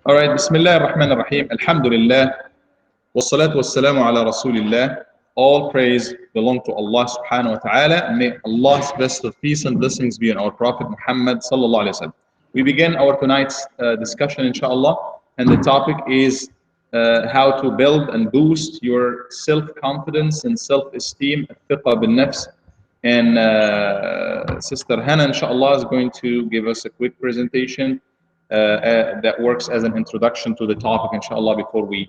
All right, Bismillah ar-Rahman ar-Rahim. Alhamdulillah. Wassalatu wassalamu ala Rasulillah. All praise belong to Allah subhanahu wa ta'ala. May Allah's best of peace and blessings be on our Prophet Muhammad sallallahu alayhi wa sallam. We begin our tonight's discussion, inshallah, and the topic is how to build and boost your self-confidence and self-esteem, الثقة بالنفس. And Sister Hannah, inshallah, is going to give us a quick presentation that works as an introduction to the topic, inshallah, before we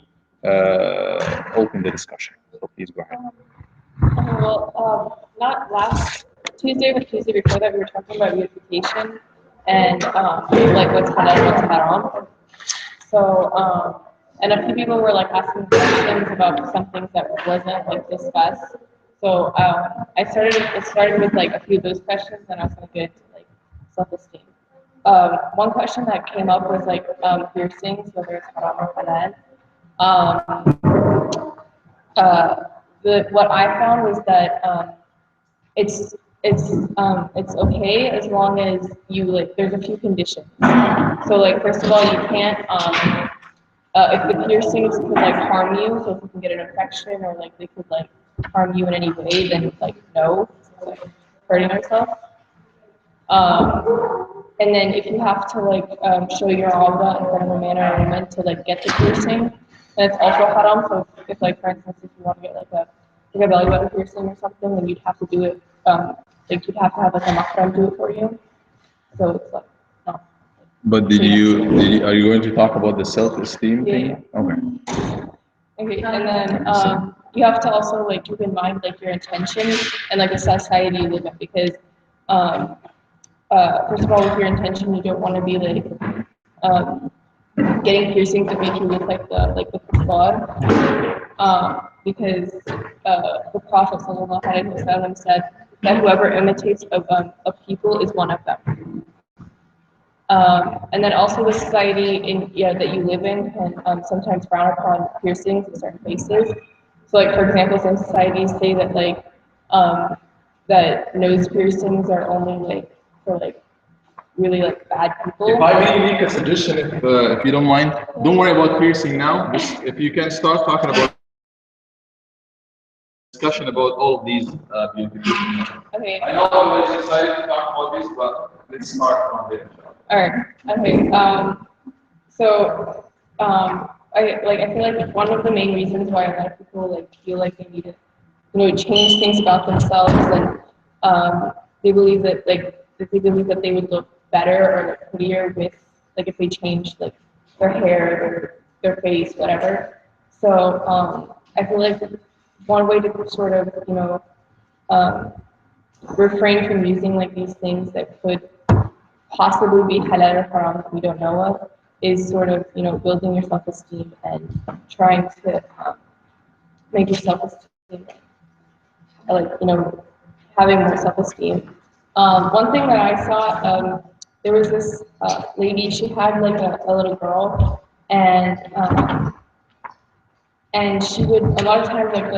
open the discussion. So please go ahead. Well, not last Tuesday, but Tuesday before that, we were talking about unification and like what's halal, what's haram. So, and a few people were like asking questions about some things that wasn't like discussed. So it started with like a few of those questions, and I was going to get into like self-esteem. One question that came up was like piercings, whether it's haram or halal. What I found was that it's okay as long as you like. There's a few conditions. So like first of all, you can't if the piercings could like harm you. So if you can get an infection or like they could like harm you in any way, then like no, like hurting yourself. And then if you have to like show your awra in front of a man or a woman to like get the piercing, that's also haram. So if like for instance, if you want to get like a belly button piercing or something, then you'd have to do it. Like you'd have to have like a mahram do it for you. So it's like no. But are you going to talk about the self-esteem thing? Yeah. Okay. Okay, and then you have to also like keep in mind like your intention and like the society you live in, because first of all, with your intention, you don't want to be like getting piercings that make you look like the kuffar, because the Prophet ﷺ said that whoever imitates a people is one of them. And then also the society that you live in can sometimes frown upon piercings in certain places. So like for example, some societies say that like that nose piercings are only like for like really like bad people. If I may make a suggestion, if you don't mind, don't worry about piercing now. Just if you can start talking about discussion about all of these beautifications. Okay. I know I'm very excited to talk about this, but let's start from there. All right. Okay. So I feel like one of the main reasons why a lot of people like feel like they need to change things about themselves, and they believe that they would look better or like prettier with like if they changed like their hair or their face, whatever. So I feel like one way to sort of refrain from using like these things that could possibly be halal or haram that we don't know of is sort of building your self-esteem and trying to make your self-esteem like having more self-esteem. One thing that I saw, there was this lady. She had like a little girl, and she would a lot of times like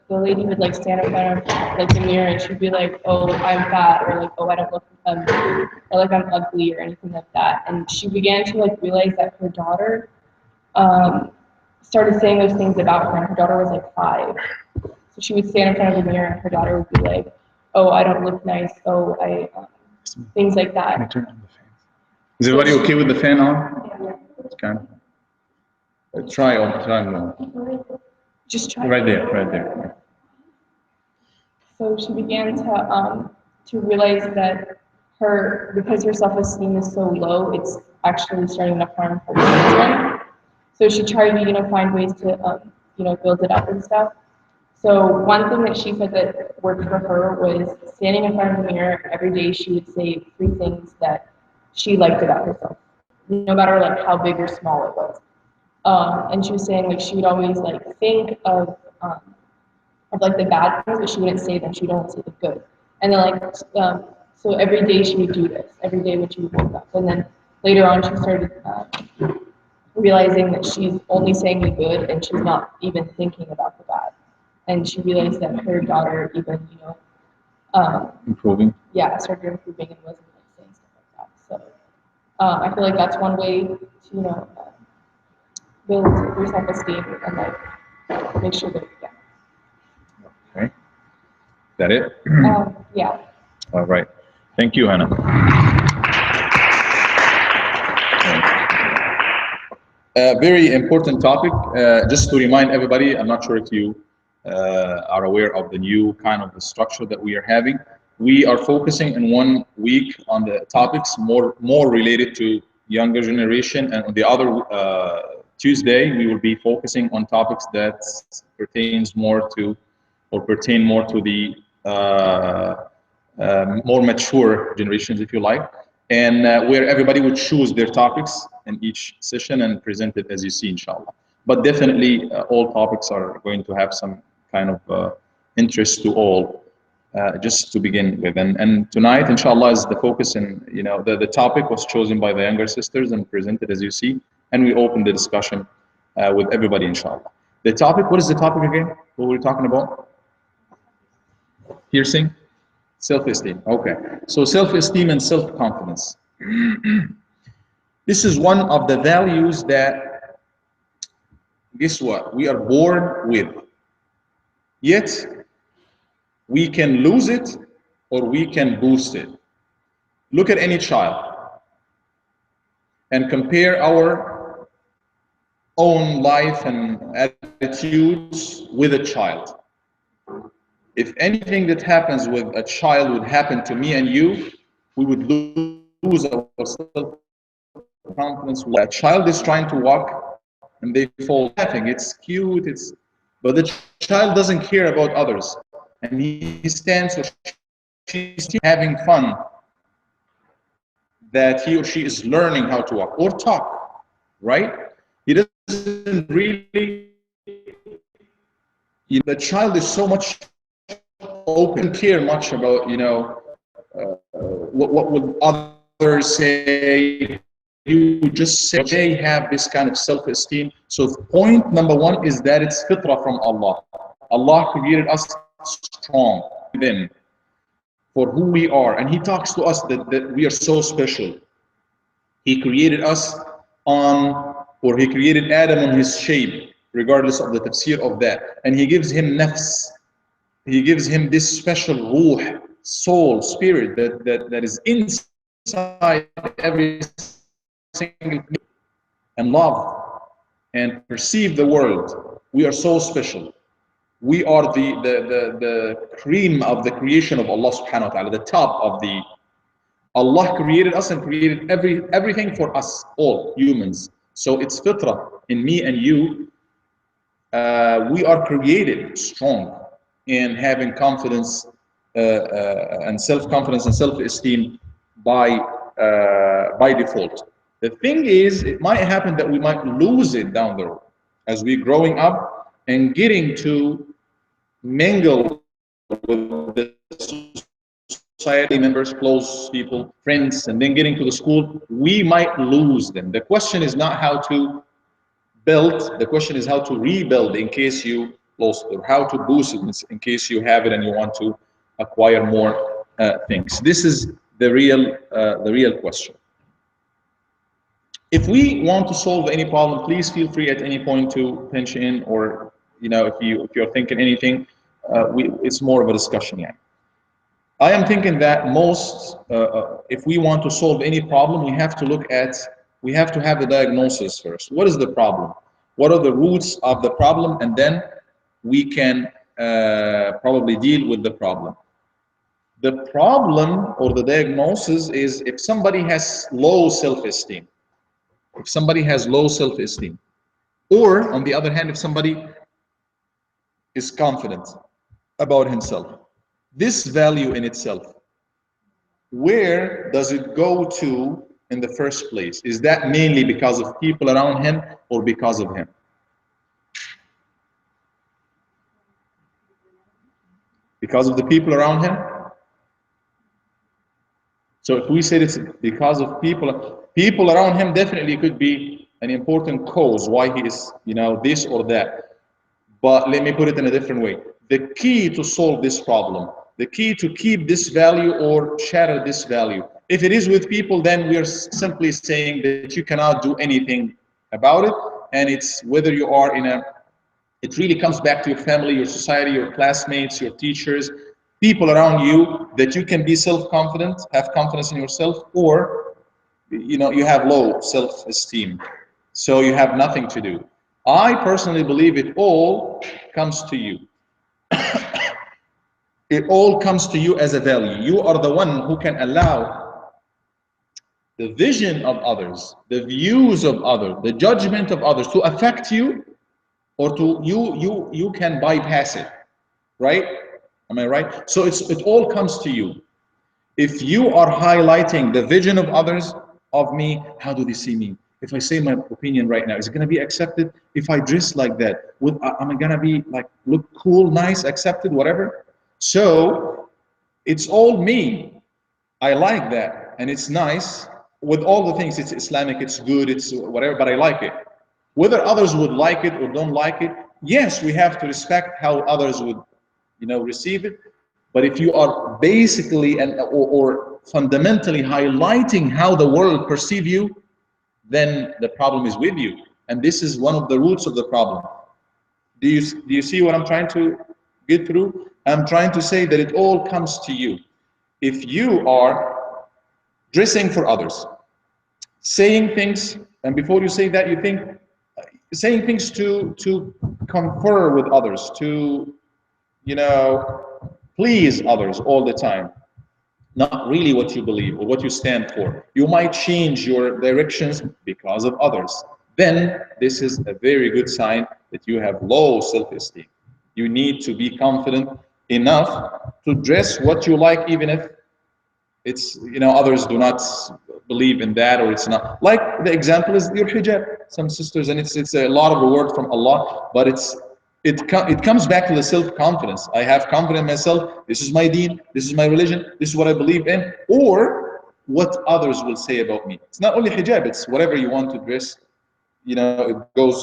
the lady would like stand in front of like the mirror, and she'd be like, oh, I'm fat, or like, oh, I don't look or like I'm ugly or anything like that. And she began to like realize that her daughter started saying those things about her, and her daughter was like 5. So she would stand in front of the mirror, and her daughter would be like, oh, I don't look nice, oh, I things like that. Can I turn on the fan? Is everybody okay with the fan on? Yeah. Kind of. Try more. Just try. Right there. So she began to realize that because her self-esteem is so low, it's actually starting to harm her children. So she tried to find ways to build it up and stuff. So one thing that she said that worked for her was standing in front of the mirror every day. She would say 3 things that she liked about herself, no matter like how big or small it was. And she was saying like she would always like think of like the bad things, but she wouldn't say them. She would only say the good. And then like so every day she would do this. Every day when she would wake up, and then later on she started realizing that she's only saying the good and she's not even thinking about the bad. And she realized that her daughter even improving. Yeah, started improving and wasn't like saying stuff like that. So I feel like that's one way to build your self-esteem and like make sure that Okay. That it? yeah. All right. Thank you, Hannah. Very important topic. Just to remind everybody, I'm not sure if you are aware of the new kind of structure that we are having. We are focusing in 1 week on the topics more related to younger generation, and on the other Tuesday we will be focusing on topics that pertain more to the more mature generations, if you like, and where everybody would choose their topics in each session and present it as you see, inshallah. But definitely, all topics are going to have some kind of interest to all, just to begin with. And tonight, inshallah, is the focus, and the topic was chosen by the younger sisters and presented as you see, and we opened the discussion with everybody, inshallah. The topic, what is the topic again? What were we talking about? Piercing? Self-esteem. Okay. So self-esteem and self-confidence. This is one of the values that, guess what? We are born with. Yet, we can lose it or we can boost it. Look at any child and compare our own life and attitudes with a child. If anything that happens with a child would happen to me and you, we would lose our self-confidence. A child is trying to walk and they fall laughing. It's cute, but the child doesn't care about others. And he stands or she's having fun that he or she is learning how to walk or talk, right? He doesn't really, the child is so much open, care much about, what would others say. You just say they have this kind of self-esteem. So point number 1 is that it's fitrah from Allah. Allah created us strong within for who we are, and He talks to us that we are so special. He created us He created Adam on his shape, regardless of the tafsir of that, and He gives him nafs. He gives him this special ruh, soul, spirit that is inside every single thing, and love and perceive the world. We are so special. We are the cream of the creation of Allah subhanahu wa ta'ala, the top of the. Allah created us and created everything for us, all humans. So it's fitrah in me and you. We are created strong in having confidence and self-confidence and self-esteem by default. The thing is, it might happen that we might lose it down the road as we're growing up and getting to mingle with the society members, close people, friends, and then getting to the school, we might lose them. The question is not how to build, the question is how to rebuild in case you lost it, or how to boost it in case you have it and you want to acquire more things. This is the real question. If we want to solve any problem, please feel free at any point to pinch in, or if you're thinking anything, it's more of a discussion. Yeah. I am thinking that if we want to solve any problem, we have to have the diagnosis first. What is the problem? What are the roots of the problem? And then we can probably deal with the problem. The problem or the diagnosis is if somebody has low self-esteem. If somebody has low self-esteem. Or, on the other hand, if somebody is confident about himself. This value in itself, where does it go to in the first place? Is that mainly because of people around him or because of him? Because of the people around him? So if we say it's because of people around him, definitely could be an important cause why he is, this or that. But let me put it in a different way. The key to solve this problem, the key to keep this value or shatter this value, if it is with people, then we are simply saying that you cannot do anything about it, and it's whether you are in a, it really comes back to your family, your society, your classmates, your teachers, people around you, that you can be self-confident, have confidence in yourself, or you have low self-esteem, so you have nothing to do. I personally believe it all comes to you. It all comes to you as a value. You are the one who can allow the vision of others, the views of others, the judgment of others to affect you, or to you can bypass it, right? Am I right? So it all comes to you. If you are highlighting the vision of others, of me, how do they see me? If I say my opinion right now, is it going to be accepted? If I dress like that, am I going to be like, look cool, nice, accepted, whatever? So it's all me. I like that, and it's nice with all the things. It's Islamic, it's good, it's whatever, but I like it. Whether others would like it or don't like it, yes, we have to respect how others would, receive it. But if you are basically or fundamentally highlighting how the world perceive you, then the problem is with you, and this is one of the roots of the problem. Do you see what I'm trying to get through? I'm trying to say that it all comes to you. If you are dressing for others, saying things, and before you say that, you think saying things to confer with others, to please others all the time, not really what you believe or what you stand for. You might change your directions because of others. Then this is a very good sign that you have low self-esteem. You need to be confident enough to dress what you like, even if it's, others do not believe in that, or it's not. Like the example is your hijab. Some sisters, and it's a lot of reward from Allah, but it comes back to the self-confidence. I have confidence in myself. This is my deen. This is my religion. This is what I believe in. Or what others will say about me. It's not only hijab. It's whatever you want to dress. It goes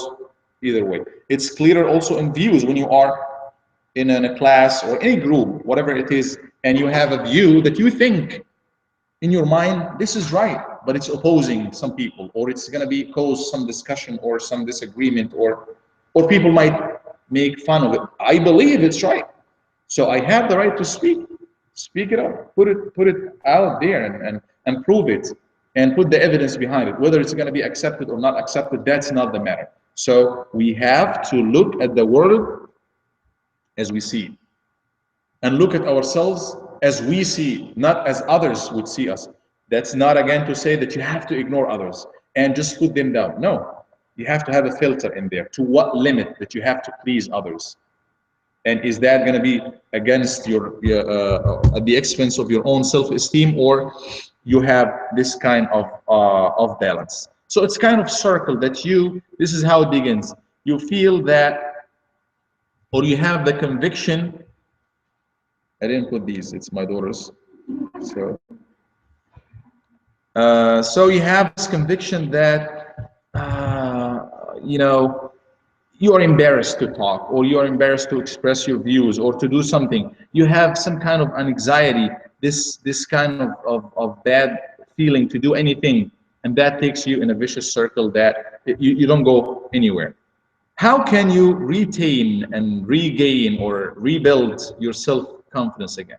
either way. It's clearer also in views when you are in a class or any group, whatever it is, and you have a view that you think in your mind, this is right, but it's opposing some people, or it's going to be cause some discussion or some disagreement, or people might make fun of it. I believe it's right, so I have the right to speak it up, put it out there, and prove it, and put the evidence behind it. Whether it's going to be accepted or not accepted, that's not the matter. So we have to look at the world as we see it, and look at ourselves as we see, not as others would see us. That's not, again, to say that you have to ignore others and just put them down. No, you have to have a filter in there. To what limit that you have to please others? And is that going to be against your at the expense of your own self-esteem, or you have this kind of balance? So it's kind of circle that this is how it begins. You feel that, or you have the conviction. I didn't put these, it's my daughter's. So you have this conviction that, you are embarrassed to talk, or you are embarrassed to express your views, or to do something. You have some kind of anxiety, this kind of bad feeling to do anything, and that takes you in a vicious circle that you don't go anywhere. How can you retain and regain or rebuild your self-confidence again?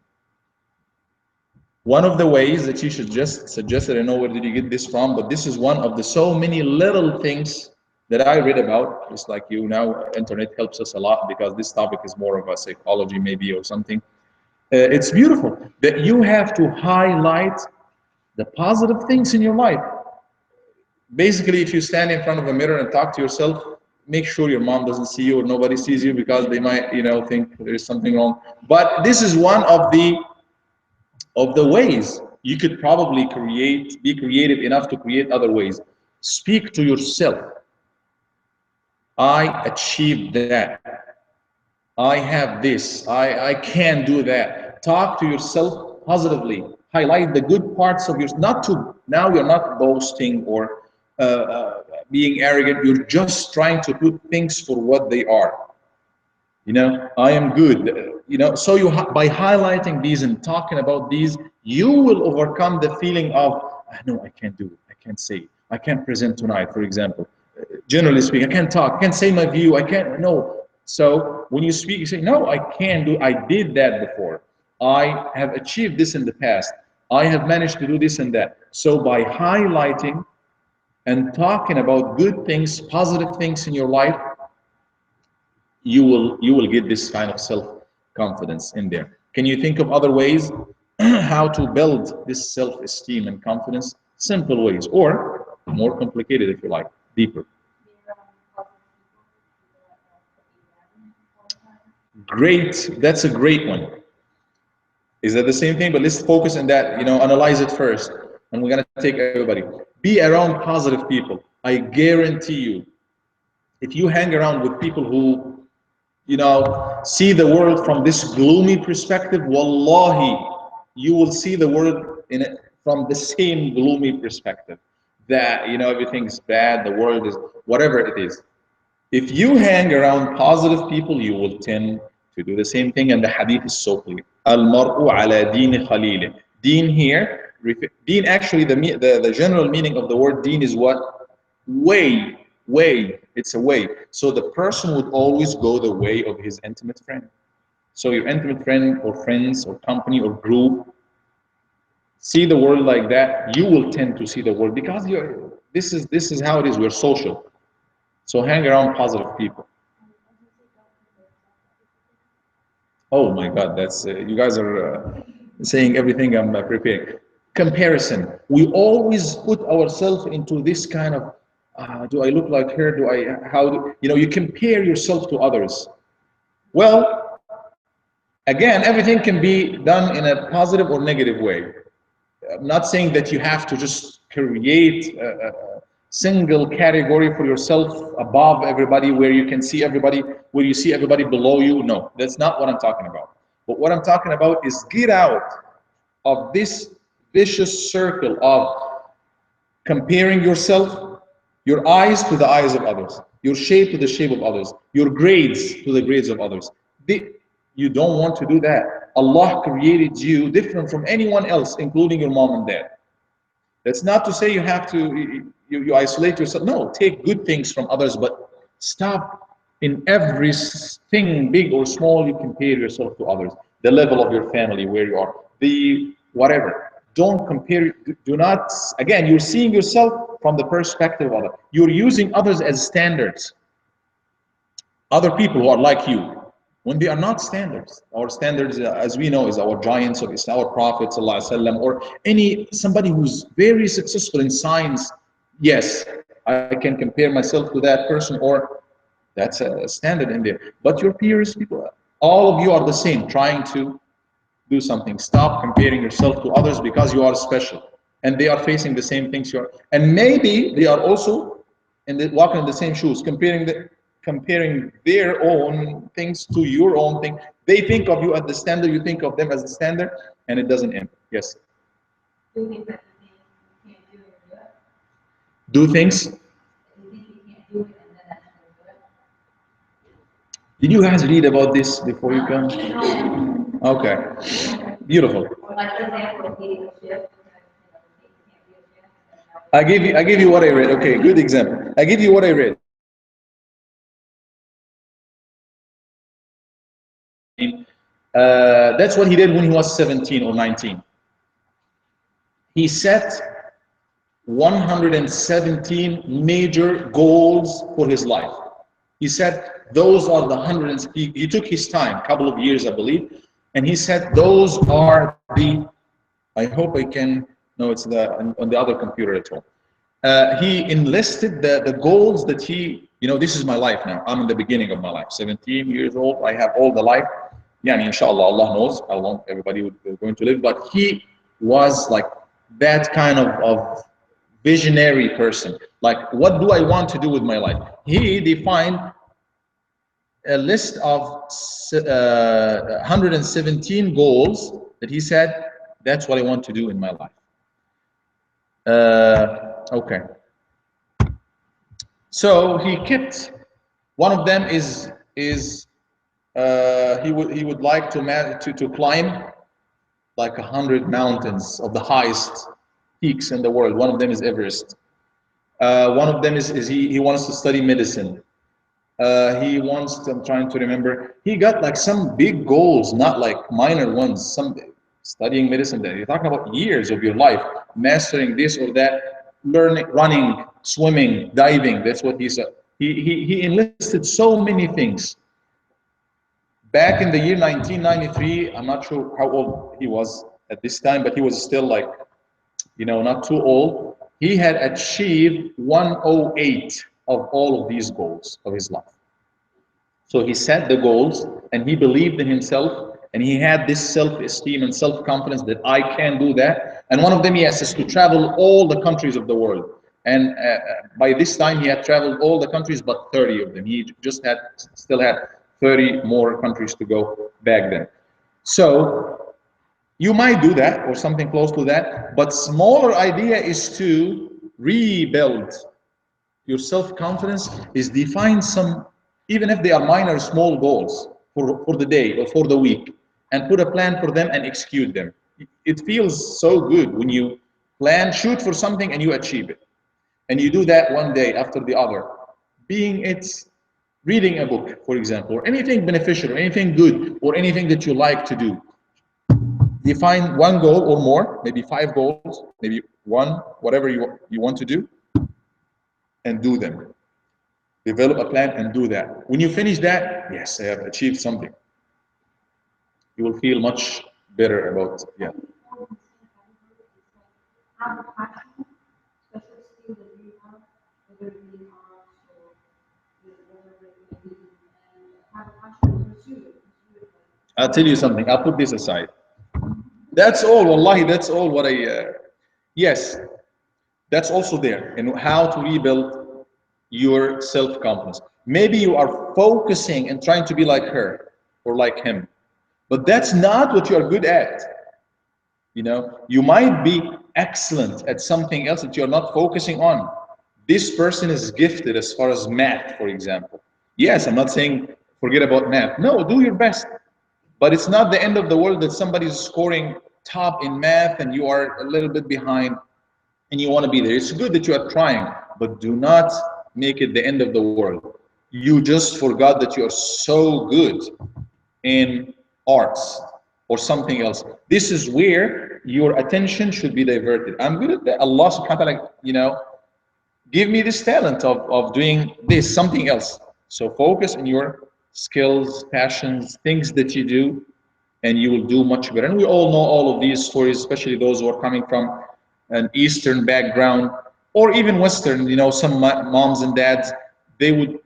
One of the ways that you should just suggest, I don't know where did you get this from, but this is one of the so many little things that I read about. Just like now, internet helps us a lot, because this topic is more of a psychology maybe, or something. It's beautiful that you have to highlight the positive things in your life. Basically, if you stand in front of a mirror and talk to yourself, make sure your mom doesn't see you or nobody sees you, because they might, think there is something wrong. But this is one of the ways you could probably be creative enough to create other ways. Speak to yourself. I achieved that. I have this. I can do that. Talk to yourself positively. Highlight the good parts of yourself. Now you're not boasting or being arrogant. You're just trying to put things for what they are. I am good. So by highlighting these and talking about these, you will overcome the feeling of, no, I can't do it. I can't say it. I can't present tonight, for example. generally speaking, I can't talk, I can't say my view, I can't, no. So when you speak, you say, no, I can do, I did that before. I have achieved this in the past. I have managed to do this and that. So by highlighting and talking about good things, positive things in your life, you will get this kind of self-confidence in there. Can you think of other ways how to build this self-esteem and confidence? Simple ways, or more complicated if you like, deeper. Great, that's a great one. Is that the same thing? But let's focus on that, analyze it first. And we're gonna take everybody. Be around positive people. I guarantee you, if you hang around with people who, see the world from this gloomy perspective, wallahi, you will see the world in it from the same gloomy perspective. That, everything's bad, the world is, whatever it is. If you hang around positive people, you will tend to do the same thing, and the hadith is so clear. Al-mar'u ala deen khalil. Deen here, deen actually, the general meaning of the word deen is what? Way. It's a way. So the person would always go the way of his intimate friend. So your intimate friend or friends or company or group see the world like that, you will tend to see the world because this is how it is. We're social. So hang around positive people. Oh my God, that's you guys are saying everything I'm preparing. Comparison. We always put ourselves into this kind of, do I look like her? Do I, how do, you compare yourself to others. Well, again, everything can be done in a positive or negative way. I'm not saying that you have to just create a single category for yourself above everybody where you can see everybody, where you see everybody below you. No, that's not what I'm talking about. But what I'm talking about is get out of this vicious circle of comparing yourself, your eyes to the eyes of others, your shape to the shape of others, your grades to the grades of others. You don't want to do that. Allah created you different from anyone else, including your mom and dad. That's not to say you have to, you isolate yourself. No, take good things from others, but stop in everything, big or small, you compare yourself to others. The level of your family, where you are, the whatever. Don't compare, do not, again, you're seeing yourself from the perspective of others. You're using others as standards. Other people who are like you, when they are not standards. Our standards, as we know, is our giants of Islam, our Prophet ﷺ, or somebody who's very successful in science. Yes, I can compare myself to that person, or that's a standard in there. But your peers, people, all of you are the same, trying to do something. Stop comparing yourself to others because you are special, and they are facing the same things you are, and maybe they are also walking in the same shoes, comparing their own things to your own thing. They think of you as the standard, you think of them as the standard, and it doesn't end. Yes. Do things. Did you guys read about this before you come? Okay. Beautiful. I give you what I read. Okay, good example. I give you what I read. That's what he did when he was 17 or 19. He set 117 major goals for his life. He said those are the hundreds. He took his time, a couple of years, I believe, and he said those are the. I hope I can. No, it's on the other computer at home. He enlisted the goals that he. This is my life now. I'm in the beginning of my life. 17 years old. I have all the life. Yeah, inshallah, Allah knows how long everybody is going to live. But he was like that kind of visionary person. Like, what do I want to do with my life? He defined a list of 117 goals that he said, that's what I want to do in my life. Okay. So he kept, one of them is he would like to climb like 100 mountains of the highest peaks in the world. One of them is Everest. One of them is he wants to study medicine. He wants to, I'm trying to remember, he got like some big goals, not like minor ones. Some studying medicine, that you're talking about years of your life, mastering this or that, learning, running, swimming, diving. That's what he said. He enlisted so many things. Back in the year 1993, I'm not sure how old he was at this time, but he was still like, not too old. He had achieved 108 of all of these goals of his life. So he set the goals and he believed in himself and he had this self-esteem and self-confidence that I can do that. And one of them, yes, is to travel all the countries of the world. And by this time he had traveled all the countries but 30 of them. He just still had 30 more countries to go back then. So you might do that or something close to that, but smaller idea is to rebuild your self-confidence, is define some, even if they are minor, small goals for the day or for the week, and put a plan for them and execute them. It feels so good when you plan, shoot for something and you achieve it. And you do that one day after the other. Being it's reading a book, for example, or anything beneficial, or anything good, or anything that you like to do. Define one goal or more, maybe 5 goals, maybe one, whatever you want to do, and do them. Develop a plan and do that. When you finish that, yes, I have achieved something. You will feel much better about it. Yeah. I'll tell you something. I'll put this aside. That's all. Wallahi, that's all what I. Yes, that's also there. And how to rebuild your self-confidence. Maybe you are focusing and trying to be like her or like him, but that's not what you are good at. You might be excellent at something else that you're not focusing on. This person is gifted as far as math, for example. Yes, I'm not saying forget about math. No, do your best. But it's not the end of the world that somebody's scoring top in math and you are a little bit behind and you want to be there. It's good that you are trying, but do not make it the end of the world. You just forgot that you are so good in arts or something else. This is where your attention should be diverted. I'm good at that. Allah subhanahu wa ta'ala, give me this talent of doing this, something else. So focus on your skills, passions, things that you do, and you will do much better. And we all know all of these stories, especially those who are coming from an Eastern background or even Western, some moms and dads, they would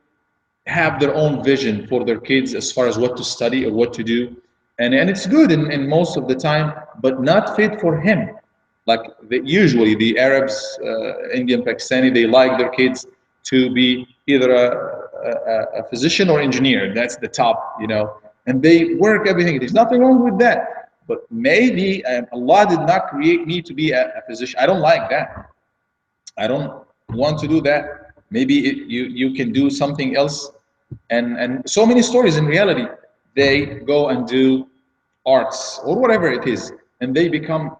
have their own vision for their kids as far as what to study or what to do. And it's good in most of the time, but not fit for him. Like usually the Arabs, Indian, Pakistani, they like their kids to be either a physician or engineer. That's the top, and they work everything. There's nothing wrong with that. But maybe Allah did not create me to be a physician. I don't like that. I don't want to do that. Maybe you can do something else. And so many stories in reality, they go and do arts or whatever it is, and they become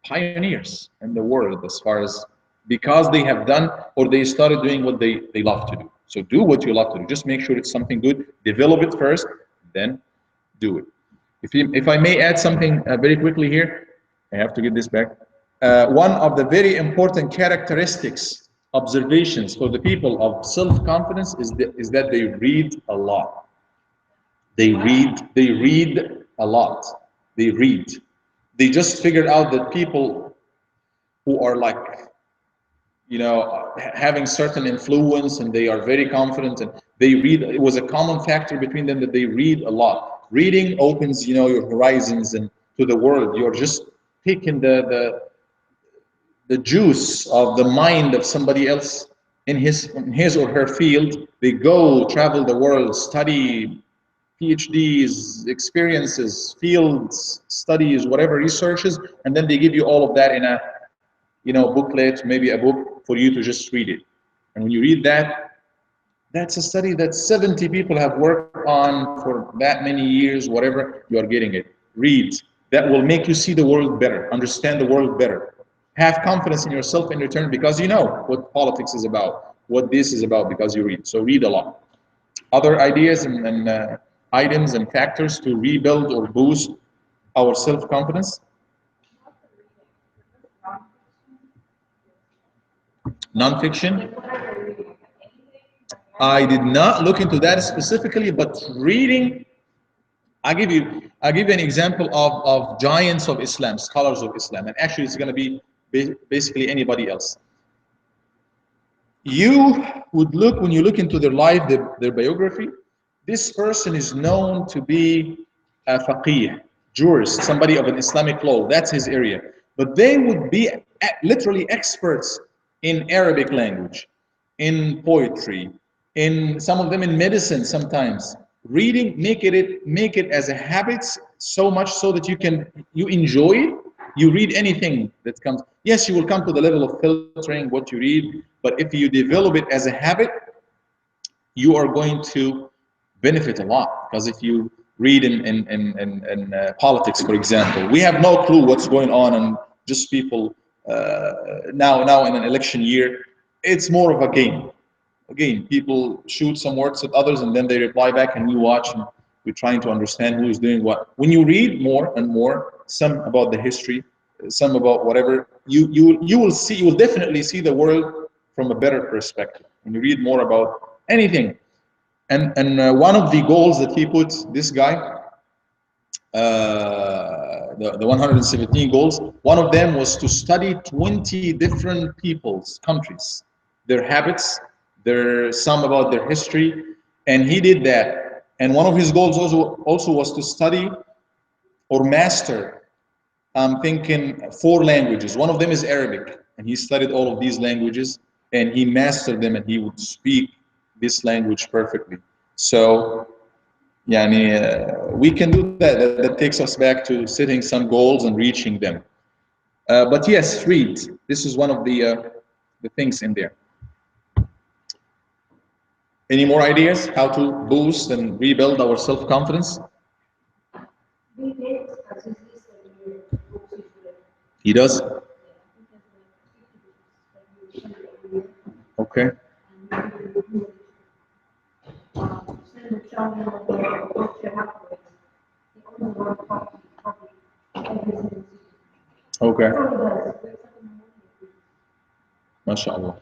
pioneers in the world as far as because they have done or they started doing what they love to do. So do what you love to do. Just make sure it's something good. Develop it first, then do it. If I may add something very quickly here, I have to get this back. One of the very important characteristics, observations for the people of self-confidence is that they read a lot. They read a lot. They read. They just figured out that people who are like, having certain influence and they are very confident and they read, it was a common factor between them that they read a lot. Reading opens, your horizons and to the world. You're just picking the juice of the mind of somebody else in his or her field. They go travel the world, study PhDs, experiences, fields, studies, whatever researches, and then they give you all of that in a booklet, maybe a book for you to just read it. And when you read that, that's a study that 70 people have worked on for that many years, whatever, you are getting it. Read. That will make you see the world better, understand the world better. Have confidence in yourself in return, because you know what politics is about, what this is about, because you read. So read a lot. Other ideas and items and factors to rebuild or boost our self-confidence. Non-fiction. I did not look into that specifically, but reading, I give you an example of giants of Islam, scholars of Islam, and actually it's going to be basically anybody else. You would look, when you look into their life, their biography, this person is known to be a faqih, jurist, somebody of an Islamic law. That's his area. But they would be literally experts in Arabic language, in poetry, in some of them in medicine sometimes. Reading, make it as a habit, so much so that you enjoy it. You read anything that comes. Yes, you will come to the level of filtering what you read, but if you develop it as a habit, you are going to benefit a lot. Because if you read in politics, for example, we have no clue what's going on, and just people now in an election year, it's more of a game. Again, people shoot some words at others and then they reply back, and we watch and we're trying to understand who is doing what. When you read more and more, some about the history, some about whatever, you will definitely see the world from a better perspective. When you read more about anything, and one of the goals that he put, this guy, the 117 goals, one of them was to study 20 different peoples, countries, their habits, some about their history, and he did that. And one of his goals also was to study or master, I'm thinking, 4 languages. One of them is Arabic, and he studied all of these languages, and he mastered them, and he would speak this language perfectly. So, we can do that. That takes us back to setting some goals and reaching them. But yes, read. This is one of the things in there. Any more ideas how to boost and rebuild our self-confidence? He does? Okay. Okay. MashaAllah.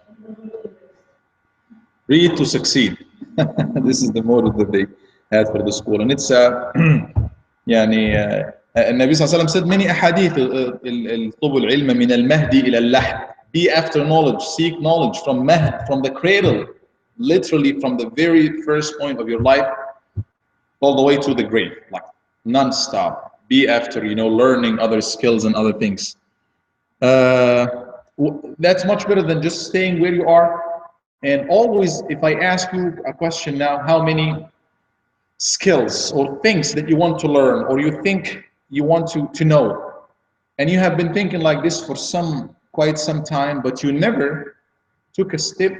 Read to succeed. This is the motto that they had for the school, and it's يعني النبي صلى الله عليه وسلم said many ahadith اطلبوا العلم من المهدي إلى اللحد. Be after knowledge, seek knowledge from mahd, from the cradle, literally from the very first point of your life all the way to the grave, like non-stop. Be after, learning other skills and other things. That's much better than just staying where you are. And always, if I ask you a question now, how many skills or things that you want to learn, or you think you want to know, and you have been thinking like this for quite some time, but you never took a step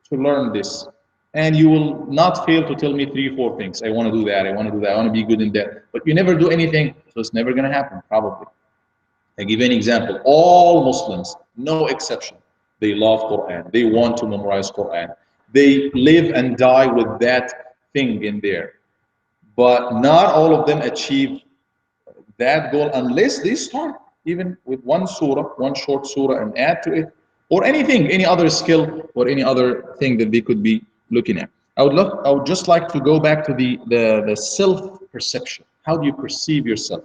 to learn this, and you will not fail to tell me 3, 4 things. I want to do that, I want to do that, I want to be good in that, but you never do anything, so it's never going to happen, probably. I give you an example. All Muslims, no exception, they love Quran. They want to memorize Quran. They live and die with that thing in there. But not all of them achieve that goal unless they start even with one surah, one short surah, and add to it, or anything, any other skill or any other thing that they could be looking at. I would just like to go back to the self-perception. How do you perceive yourself?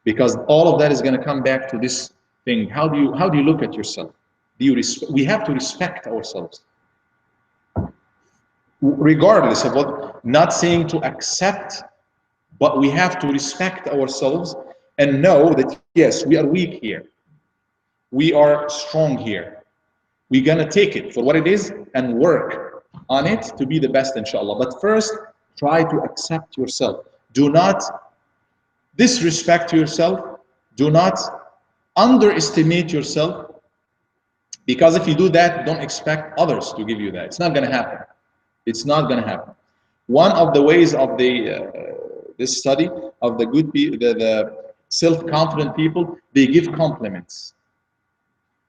Because all of that is going to come back to this thing. How do you look at yourself? We have to respect ourselves, regardless of what. Not saying to accept, but we have to respect ourselves and know that yes, we are weak here, we are strong here. We're going to take it for what it is and work on it to be the best, inshallah. But first, try to accept yourself. Do not disrespect yourself. Do not underestimate yourself, because if you do that, don't expect others to give you that. It's not going to happen. It's not going to happen. One of the ways of this study of the good people, the self-confident people, they give compliments.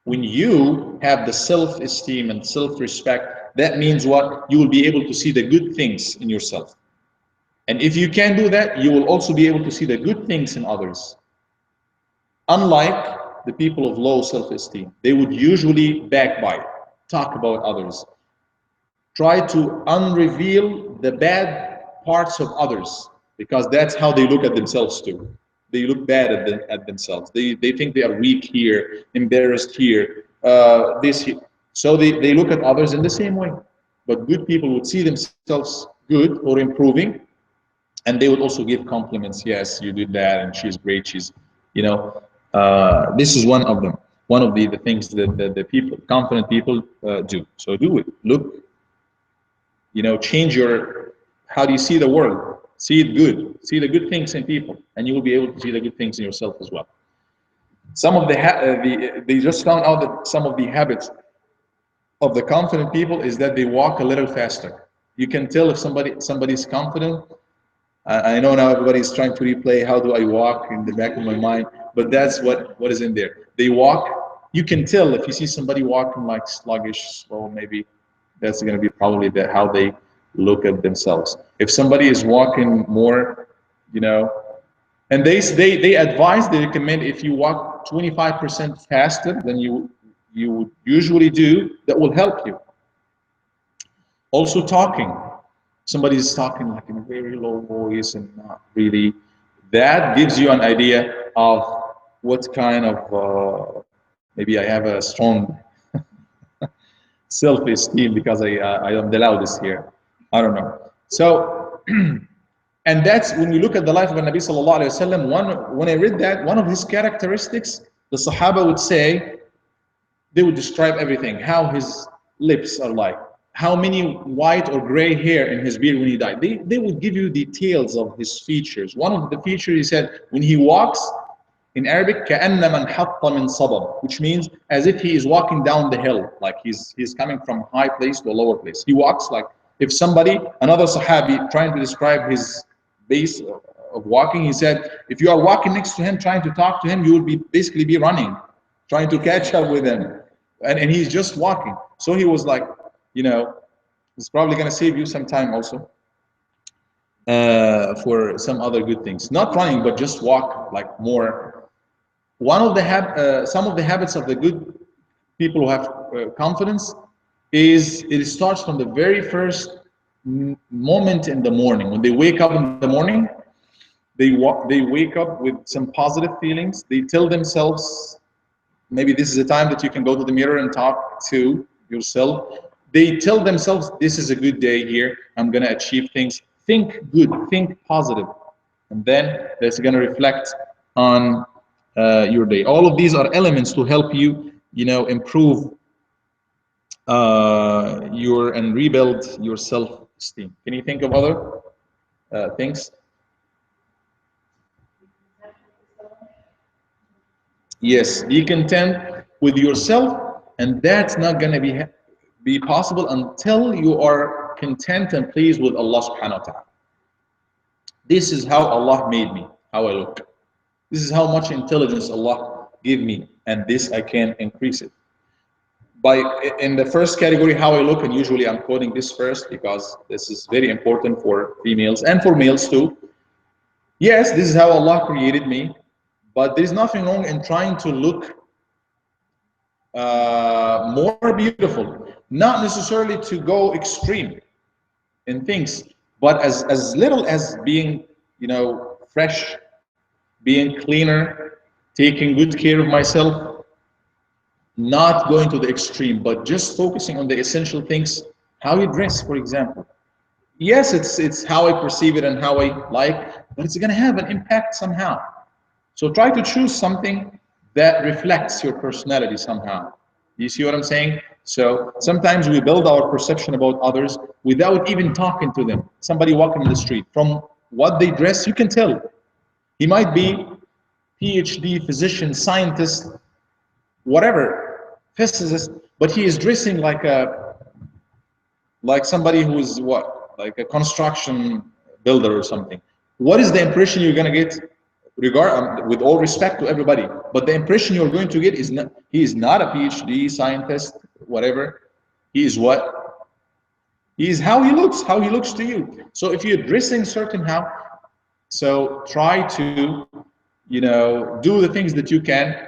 When you have the self-esteem and self-respect, that means what? You will be able to see the good things in yourself. And if you can do that, you will also be able to see the good things in others. Unlike the people of low self-esteem, they would usually backbite, talk about others, try to unreveal the bad parts of others, because that's how they look at themselves too. They look bad at themselves. They think they are weak here, embarrassed here, this here. So they look at others in the same way. But good people would see themselves good or improving, and they would also give compliments. Yes, you did that, and she's great. She's, this is one of them. One of the things that the people, confident people, do. So do it. Look, change your, how do you see the world? See it good. See the good things in people, and you will be able to see the good things in yourself as well. Some of they just found out that some of the habits of the confident people is that they walk a little faster. You can tell if somebody's confident. I know now everybody's trying to replay how do I walk in the back of my mind, but that's what is in there. They walk. You can tell if you see somebody walking like sluggish, slow, maybe that's going to be probably how they look at themselves. If somebody is walking more, and they advise, they recommend if you walk 25% faster than you would usually do, that will help you. Also talking. Somebody's talking like in a very low voice and not really, that gives you an idea of what kind of, maybe I have a strong self-esteem because I am the loudest here. I don't know. So, and that's when you look at the life of Nabi sallallahu alaihi wasallam. When I read that, one of his characteristics, the Sahaba would say, they would describe everything, how his lips are like, how many white or gray hair in his beard when he died. They would give you details of his features. One of the features, he said, when he walks, in Arabic, كَأَنَّ مَنْ حَطَّ مِنْ صَبَبٍ, which means as if he is walking down the hill, like he's coming from a high place to a lower place. He walks like if somebody, another Sahabi, trying to describe his base of walking, he said, if you are walking next to him, trying to talk to him, you will basically be running, trying to catch up with him. And he's just walking. So he was like, it's probably going to save you some time also for some other good things. Not running, but just walk like more. One of the some of the habits of the good people who have confidence is it starts from the very first moment in the morning. When they wake up in the morning, they wake up with some positive feelings. They tell themselves, maybe this is a time that you can go to the mirror and talk to yourself. They tell themselves, this is a good day here. I'm going to achieve things. Think good, think positive. And then that's going to reflect on your day. All of these are elements to help you, improve and rebuild your self-esteem. Can you think of other things? Yes, be content with yourself, and that's not going to be possible until you are content and pleased with Allah subhanahu wa ta'ala. This is how Allah made me, how I look. This is how much intelligence Allah gave me, and this I can increase it. In the first category, how I look, and usually I'm quoting this first because this is very important for females and for males too. Yes, this is how Allah created me, but there's nothing wrong in trying to look more beautiful, not necessarily to go extreme in things, but as little as being, fresh, being cleaner, taking good care of myself, not going to the extreme, but just focusing on the essential things. How you dress, for example. Yes, it's how I perceive it and how I like, but it's going to have an impact somehow. So try to choose something that reflects your personality somehow. You see what I'm saying? So sometimes we build our perception about others without even talking to them. Somebody walking in the street, from what they dress, you can tell. He might be PhD, physician, scientist, whatever, physicist, but he is dressing like somebody who is what? Like a construction builder or something. What is the impression you're going to get with all respect to everybody, but the impression you're going to get is not, he is not a PhD scientist, whatever. He is what? He is how he looks to you. So if you're dressing certain how, so try to, do the things that you can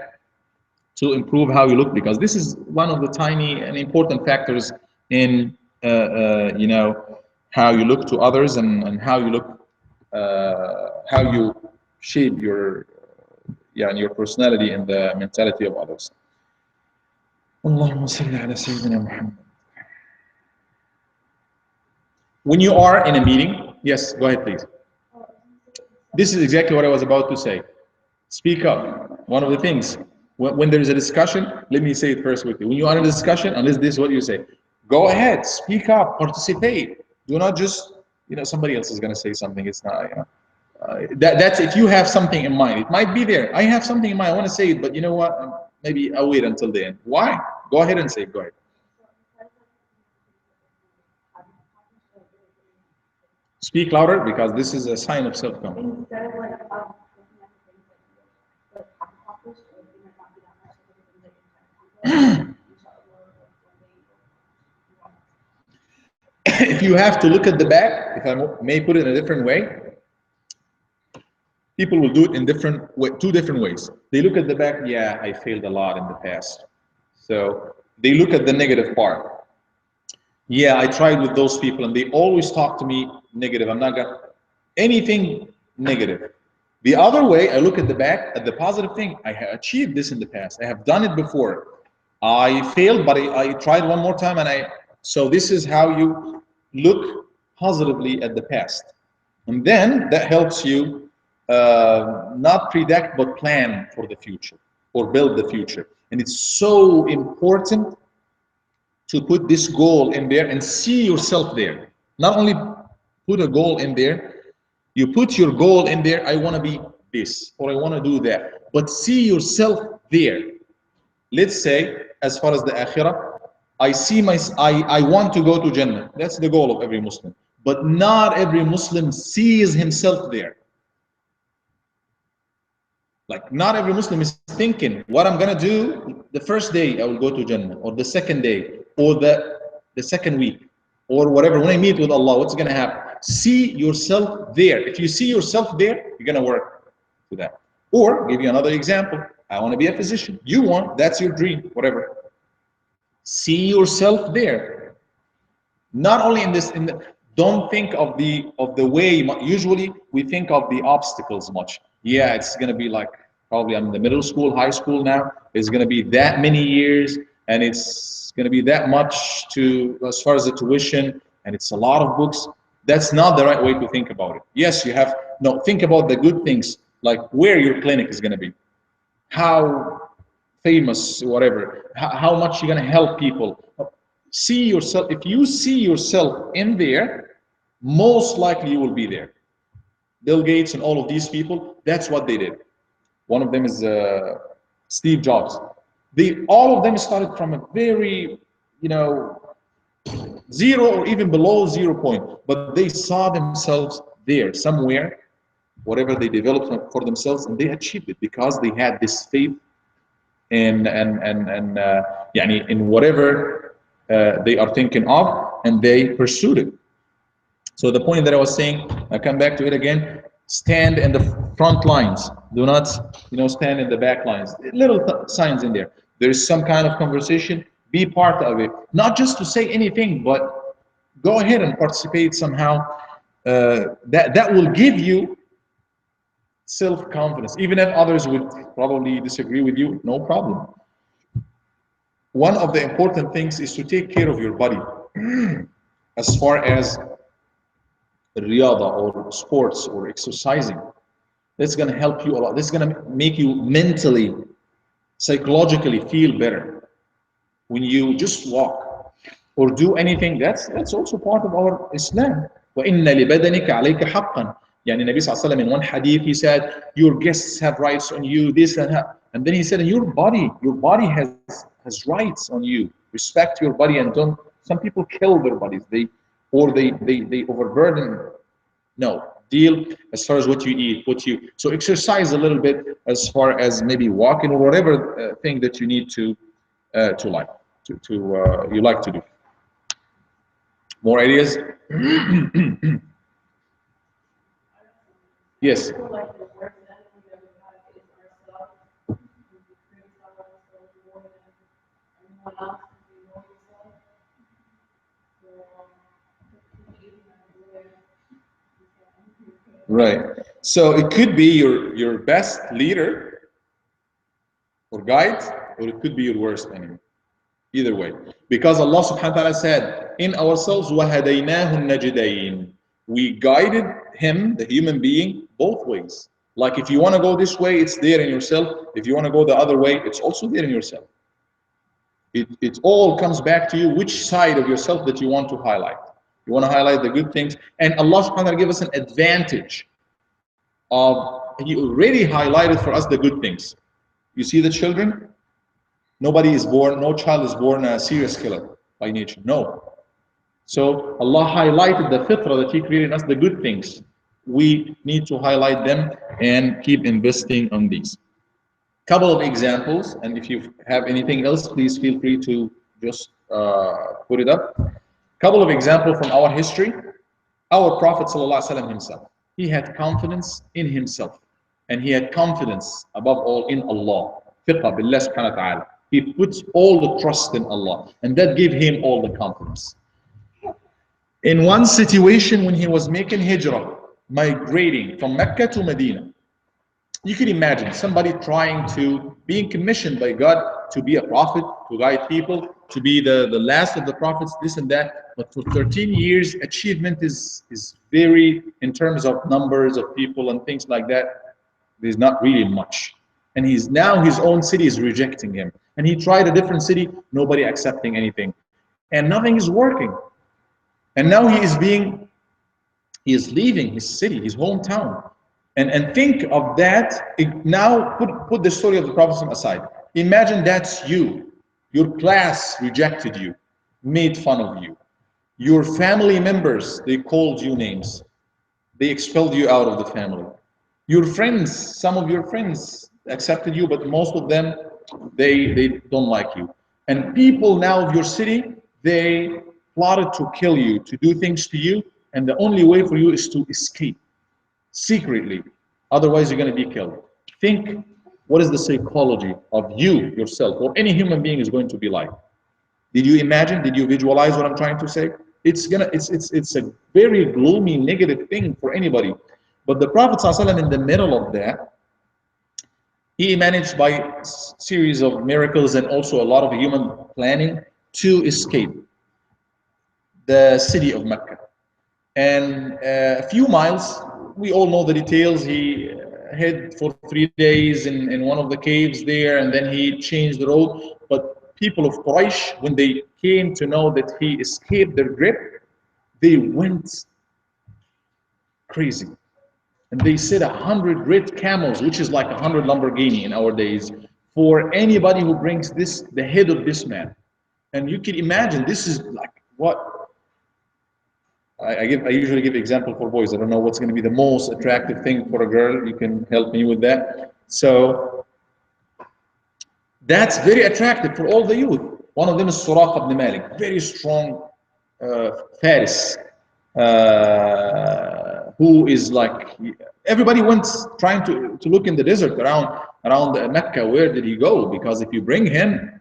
to improve how you look, because this is one of the tiny and important factors in, how you look to others, and how you look, how you shape your, and your personality and the mentality of others. Allahumma salli ala Sayyidina Muhammad. When you are in a meeting, yes, go ahead, please. This is exactly what I was about to say. Speak up. One of the things, when there is a discussion, let me say it first quickly. When you are in a discussion, unless this is what you say, go ahead, speak up, participate. Do not just, somebody else is going to say something. It's not, that's if you have something in mind. It might be there. I have something in mind. I want to say it, but you know what? Maybe I'll wait until the end. Why? Go ahead and say it. Go ahead. Speak louder, because this is a sign of self-confidence. If you have to look at the back, if I may put it in a different way, people will do it in two different ways. They look at the back, yeah, I failed a lot in the past. So they look at the negative part. Yeah, I tried with those people and they always talk to me negative. I'm not gonna, anything negative. The other way, I look at the back, at the positive thing. I have achieved this in the past. I have done it before. I failed, but I tried one more time, and so this is how you look positively at the past. And then that helps you not predict, but plan for the future, or build the future. And it's so important to put this goal in there and see yourself there. Not only put a goal in there, you put your goal in there, I want to be this, or I want to do that, but see yourself there. Let's say, as far as the akhirah, I want to go to Jannah. That's the goal of every Muslim. But not every Muslim sees himself there. Like, not every Muslim is thinking, what I'm going to do the first day I will go to Jannah, or the second day, or the second week, or whatever. When I meet with Allah, what's going to happen? See yourself there. If you see yourself there, you're going to work to that. Or, give you another example. I want to be a physician. You want, that's your dream, whatever. See yourself there. Not only in this, don't think of the way. Usually we think of the obstacles much. Yeah, it's going to be like, probably I'm in the middle school, high school now. It's going to be that many years, and it's going to be that much as far as the tuition, and it's a lot of books. That's not the right way to think about it. Yes, think about the good things, like where your clinic is going to be, how famous, whatever, how much you're going to help people. See yourself. If you see yourself in there, most likely you will be there. Bill Gates and all of these people, that's what they did. One of them is Steve Jobs. All of them started from a very, zero or even below 0 point, but they saw themselves there somewhere, whatever they developed for themselves, and they achieved it because they had this faith in whatever they are thinking of, and they pursued it. So the point that I was saying, I come back to it again, stand in the front lines. Do not, stand in the back lines. Little signs in there. There's some kind of conversation, be part of it. Not just to say anything, but go ahead and participate somehow. That will give you self-confidence. Even if others would probably disagree with you, no problem. One of the important things is to take care of your body. As far as riyada or sports or exercising, that's going to help you a lot. This is going to make you mentally, psychologically feel better. When you just walk or do anything, that's also part of our Islam. وَإِنَّ لِبَدَنِكَ عَلَيْكَ حَقًّا. Yani Nabi Sallallahu Alaihi Wasallam in one hadith, he said, your guests have rights on you, this and that. And then he said, your body has rights on you. Respect your body, and don't. Some people kill their bodies. They overburden. No, deal as far as what you eat, so exercise a little bit as far as maybe walking or whatever thing that you need to you like to do. More ideas? Yes. Right. So it could be your best leader or guide, or it could be your worst enemy. Either way. Because Allah subhanahu wa ta'ala said, in ourselves, وَهَدَيْنَاهُ النَّجْدَيْنِ. We guided him, the human being, both ways. Like if you want to go this way, it's there in yourself. If you want to go the other way, it's also there in yourself. It all comes back to you, which side of yourself that you want to highlight. You want to highlight the good things. And Allah subhanahu wa ta'ala gave us an advantage of, He already highlighted for us the good things. You see the children? Nobody is born, no child is born a serious killer by nature. No. So Allah highlighted the fitrah that He created in us, the good things. We need to highlight them and keep investing on these. Couple of examples, and if you have anything else, please feel free to just put it up. Couple of examples from our history. Our Prophet ﷺ himself, he had confidence in himself, and he had confidence above all in Allah. Fiqh billah subhanahu wa ta'ala. He puts all the trust in Allah, and that gave him all the confidence. In one situation when he was making hijrah, migrating from Mecca to Medina, you can imagine somebody trying to, being commissioned by God to be a prophet, to guide people, to be the last of the prophets, this and that. But for 13 years, achievement is very, in terms of numbers of people and things like that, there's not really much. And now his own city is rejecting him. And he tried a different city, nobody accepting anything. And nothing is working. And now he is leaving his city, his hometown. And think of that. Now put the story of the Prophet aside. Imagine that's you. Your class rejected you, made fun of you. Your family members, they called you names. They expelled you out of the family. Your friends, some of your friends accepted you, but most of them, they don't like you. And people now of your city, they plotted to kill you, to do things to you, and the only way for you is to escape secretly. Otherwise, you're going to be killed. Think, what is the psychology of you, yourself, or any human being is going to be like? Did you imagine? Did you visualize what I'm trying to say? It's a very gloomy, negative thing for anybody. But the Prophet ﷺ, in the middle of that, he managed by a series of miracles and also a lot of human planning to escape the city of Mecca. And a few miles, we all know the details. He hid for 3 days in one of the caves there, and then he changed the road. But people of Quraysh, when they came to know that he escaped their grip, they went crazy. And they said 100 red camels, which is like 100 Lamborghini in our days, for anybody who brings the head of this man. And you can imagine, this is like what? I usually give example for boys. I don't know what's going to be the most attractive thing for a girl. You can help me with that. So that's very attractive for all the youth. One of them is Suraqa ibn Malik, very strong Faris, who is like, everybody went trying to look in the desert around Mecca. Where did he go? Because if you bring him,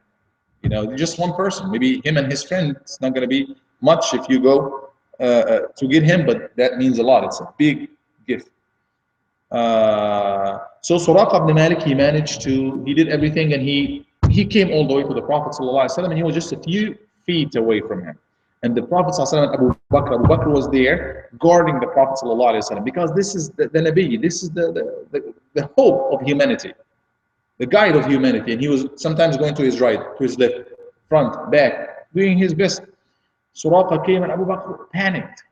just one person, maybe him and his friend, it's not going to be much if you go to get him, but that means a lot. It's a big gift. So Suraqa ibn Malik, he did everything, and he came all the way to the Prophet ﷺ, and he was just a few feet away from him. And the Prophet ﷺ, Abu Bakr was there guarding the Prophet ﷺ, because this is the Nabi, this is the hope of humanity, the guide of humanity. And he was sometimes going to his right, to his left, front, back, doing his best. Suraqa came and Abu Bakr panicked.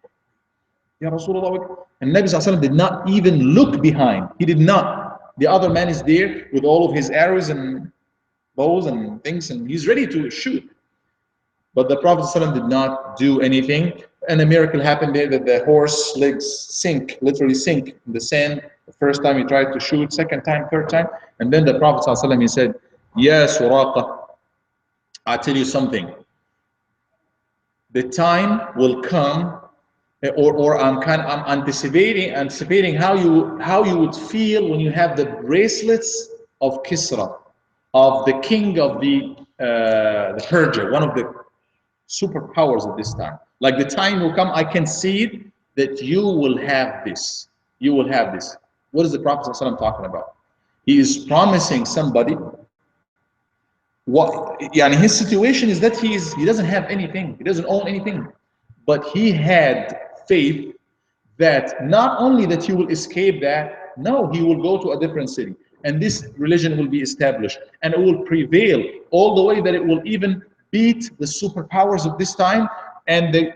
Ya Rasulullah. And Nabi ﷺ did not even look behind. He did not. The other man is there with all of his arrows and bows and things, and he's ready to shoot. But the Prophet ﷺ did not do anything. and a miracle happened there that the horse legs sink, literally sink in the sand. The first time he tried to shoot, second time, third time, and then the Prophet ﷺ, he said, "Ya Suraqa, I tell you something. The time will come, or I'm anticipating how you would feel when you have the bracelets of Kisra, of the king of the Persia, one of the superpowers at this time. Like the time will come, I can see it, that you will have this. You will have this." What is the Prophet ﷺ talking about? He is promising somebody what, yani his situation is that he doesn't have anything, he doesn't own anything, but he had faith that not only that he will escape that, no, he will go to a different city, and this religion will be established, and it will prevail all the way that it will even beat the superpowers of this time, and the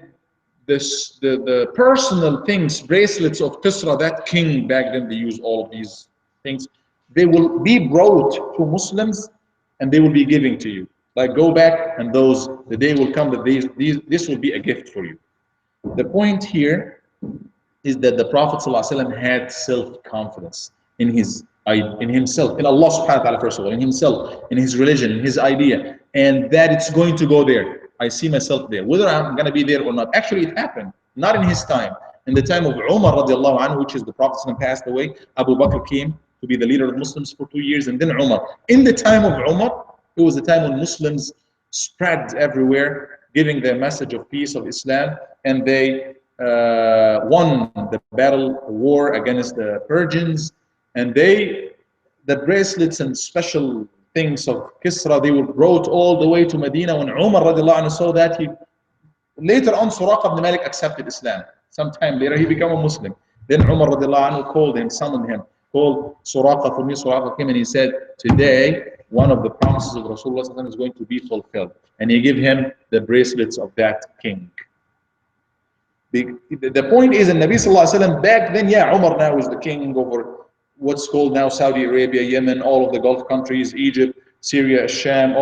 personal things, bracelets of Kisra, that king back then, they use all of these things, they will be brought to Muslims, and they will be giving to you. Like, go back, and the day will come that this will be a gift for you. The point here is that the Prophet ﷺ had self-confidence in himself, in Allah subhanahu wa ta'ala, first of all, in himself, in his religion, in his idea, and that it's going to go there. I see myself there, whether I'm going to be there or not. Actually, it happened, not in his time. In the time of Umar radiallahu anhu, which is the Prophet ﷺ passed away, Abu Bakr came to be the leader of Muslims for 2 years, and then Umar. In the time of Umar, it was the time when Muslims spread everywhere, giving their message of peace, of Islam, and they won the war against the Persians, and the bracelets and special things of Kisra, they were brought all the way to Medina. When Umar radiallahu anhu saw that, later on Suraqa ibn Malik accepted Islam. Sometime later he became a Muslim. Then Umar radiallahu anhu called him, summoned him, called Suraqa for me. Suraqa came and he said, "Today, one of the promises of Rasulullah is going to be fulfilled." And he gave him the bracelets of that king. The point is, in Nabi Sallallahu Alaihi Wasallam back then, yeah, Umar now is the king over what's called now Saudi Arabia, Yemen, all of the Gulf countries, Egypt, Syria, Sham,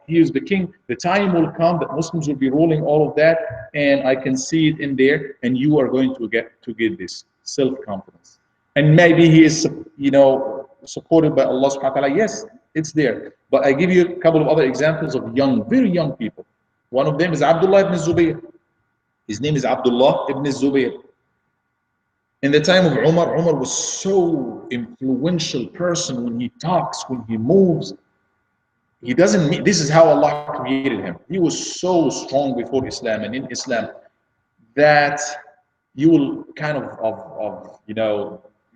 he is the king. The time will come that Muslims will be ruling all of that, and I can see it in there, and you are going to get this self-confidence. And maybe he is, supported by Allah subhanahu wa ta'ala. Yes, it's there. But I give you a couple of other examples of very young people. One of them is Abdullah ibn Zubayr. His name is Abdullah ibn Zubayr. In the time of Umar was so influential person. When he talks, when he moves, he doesn't mean, this is how Allah created him. He was so strong before Islam and in Islam that you will kind of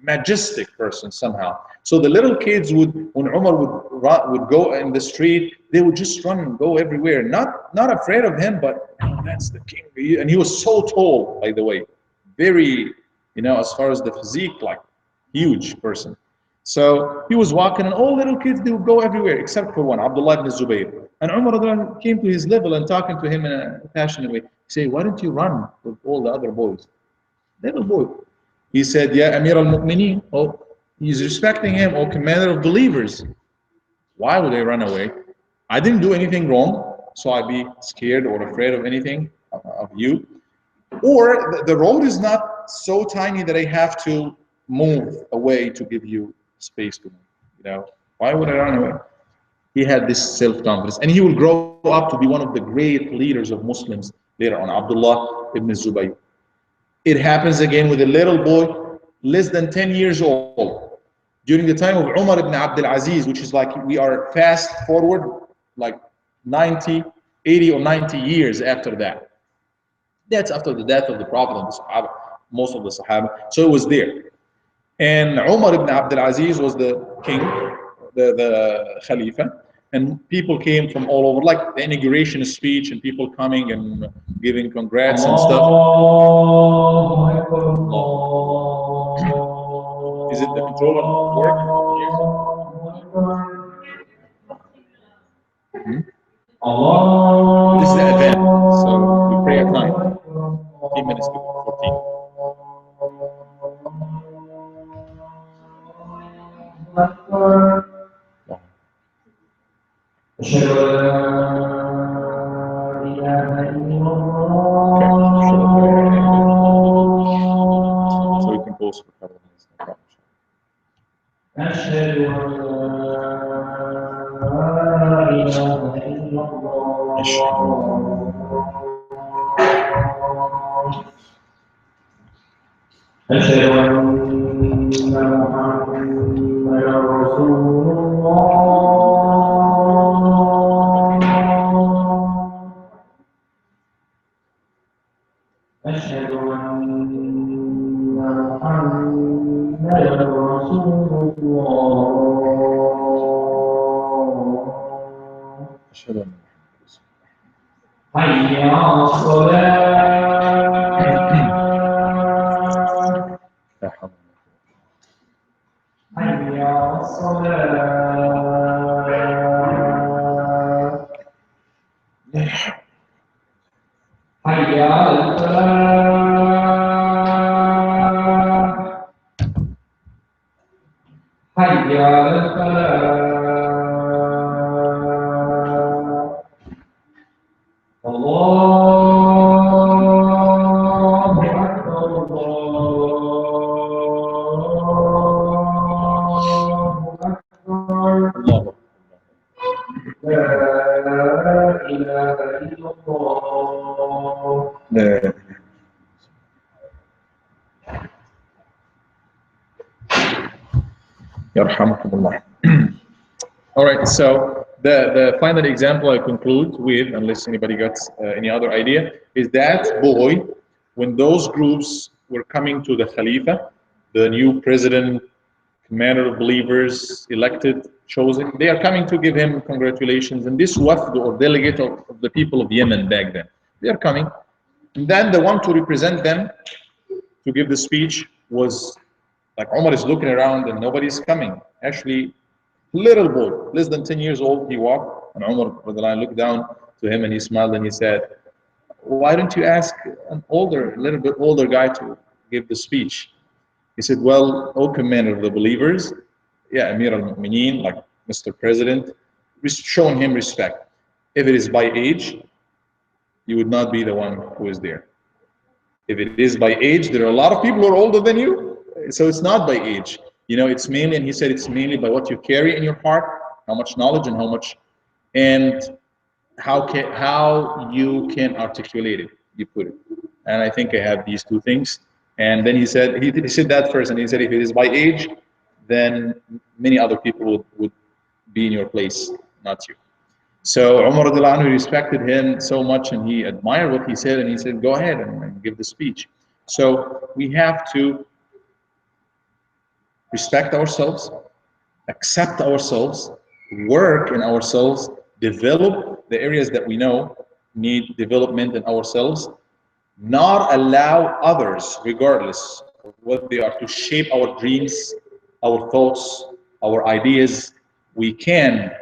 majestic person somehow. So the little kids would, when Umar would go in the street, they would just run and go everywhere, not afraid of him, but that's the king. And he was so tall, by the way, very, as far as the physique, like huge person. So he was walking, and all little kids, they would go everywhere except for one, Abdullah ibn Zubayr. And Umar came to his level and talking to him in a passionate way. He said, "Why don't you run with all the other boys?" Little boy. He said, "Ya Amir al-Mu'mineen," he's respecting him, "O commander of believers. Why would I run away? I didn't do anything wrong, so I'd be scared or afraid of anything of you. Or the road is not so tiny that I have to move away to give you space to move. Why would I run away?" He had this self-confidence, and he will grow up to be one of the great leaders of Muslims later on, Abdullah ibn Zubayr. It happens again with a little boy, less than 10 years old, during the time of Umar ibn Abdul Aziz, which is like, we are fast forward like 80 or 90 years after that. That's after the death of the Prophet and the Sahaba, most of the Sahaba. So it was there. And Umar ibn Abdul Aziz was the king, the Khalifa, and people came from all over, like the inauguration speech, and people coming and giving congrats and stuff. Is it the controller work? This is the event, so we pray at 9. 15 minutes before 14. أشهد أن محمدا رسول الله أشهد أن محمدا رسول الله أشهد أن حي على الصلاة لا حول حي على الصلاة حي على الفلاح حي على الفلاح الله أكبر الله أكبر الله لا إله إلا الله لا يرحمكم الله. All right, so the final example I conclude with, unless anybody got any other idea, is that boy, when those groups were coming to the Khalifa, the new president, commander of believers, elected, chosen, they are coming to give him congratulations. And this wafd or delegate of the people of Yemen back then, they are coming. And then the one to represent them to give the speech was like Umar is looking around and nobody's coming. Actually, little boy, less than 10 years old, he walked, and Umar looked down to him and he smiled and he said, why don't you ask an older, a little bit older guy to give the speech? He said, well, O commander of the believers, yeah, Amir al-Mu'mineen, like Mr. President, showing him respect. If it is by age, you would not be the one who is there. If it is by age, there are a lot of people who are older than you, so it's not by age. You know, it's mainly, and he said it's mainly by what you carry in your heart, how much knowledge and how much, and how you can articulate it, you put it. And I think I have these two things. And then he said, he said that first, and he said if it is by age, then many other people would be in your place, not you. So Umar radiallahu anhu respected him so much and he admired what he said, and he said, go ahead and give the speech. So we have to respect ourselves, accept ourselves, work in ourselves, develop the areas that we know need development in ourselves, not allow others, regardless of what they are, to shape our dreams, our thoughts, our ideas. We can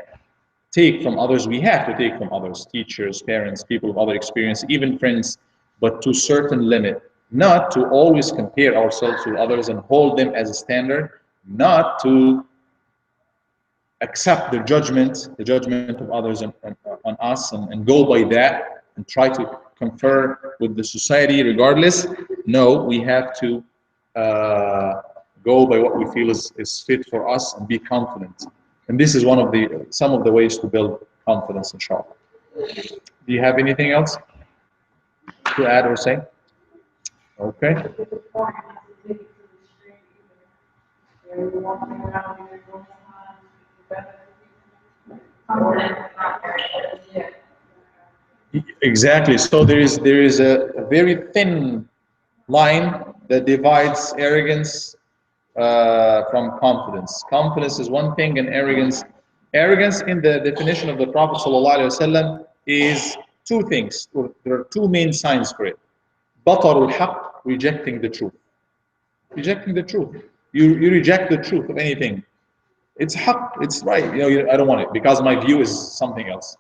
take from others, we have to take from others, teachers, parents, people of other experience, even friends, but to a certain limit. Not to always compare ourselves to others and hold them as a standard, not to accept the judgment of others on us and go by that and try to confer with the society regardless. No, we have to go by what we feel is fit for us and be confident. And this is some of the ways to build confidence, inshallah. Do you have anything else to add or say? Okay. Exactly. So there is a very thin line that divides arrogance from confidence. Confidence is one thing, and arrogance in the definition of the Prophet ﷺ is two things. There are two main signs for it. Batarul haqq, rejecting the truth. Rejecting the truth. You reject the truth of anything. It's haqq, it's right. I don't want it because my view is something else.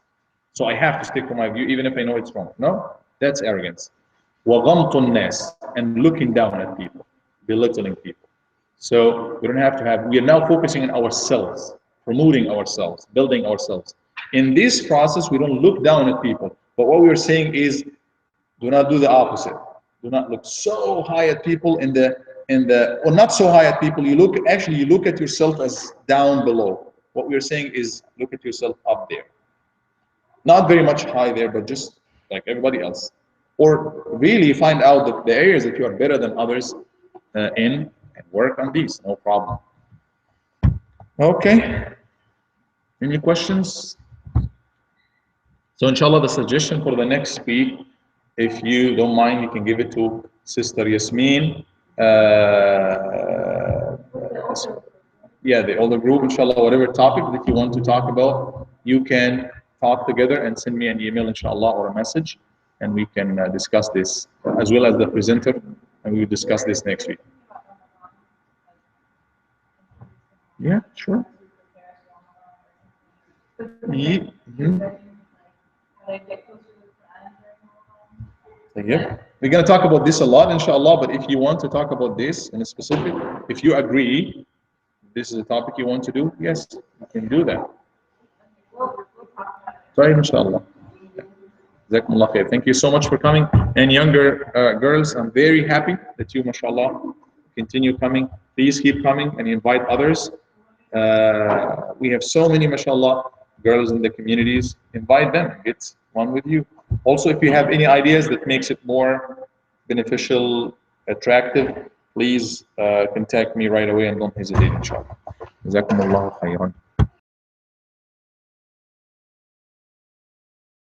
So I have to stick to my view even if I know it's wrong. No, that's arrogance. وَغَمْطُ النَّاسِ, and looking down at people, belittling people. So we are now focusing on ourselves, promoting ourselves, building ourselves. In this process, we don't look down at people. But what we are saying is, do not do the opposite. Do not look so high at people or not so high at people. You look at yourself as down below. What we are saying is, look at yourself up there. Not very much high there, but just like everybody else. Or really find out the areas that you are better than others in and work on these, no problem. Okay, any questions? So inshallah, the suggestion for the next week, if you don't mind, you can give it to Sister Yasmin. Yeah, the older group, inshallah, whatever topic that you want to talk about, you can talk together and send me an email, inshallah, or a message, and we can discuss this, as well as the presenter, and we will discuss this next week. Yeah, sure. Yeah. Yep. We're going to talk about this a lot, inshallah, but if you want to talk about this in a specific, if you agree, this is a topic you want to do, yes, you can do that. Right, inshallah. Jazakumullah khair. Thank you so much for coming. And younger girls, I'm very happy that you, mashallah, continue coming. Please keep coming and invite others. We have so many, mashallah, girls in the communities. Invite them. Get one with you. Also, if you have any ideas that makes it more beneficial, attractive, please contact me right away and don't hesitate, inshallah. Jazakumullah khairan.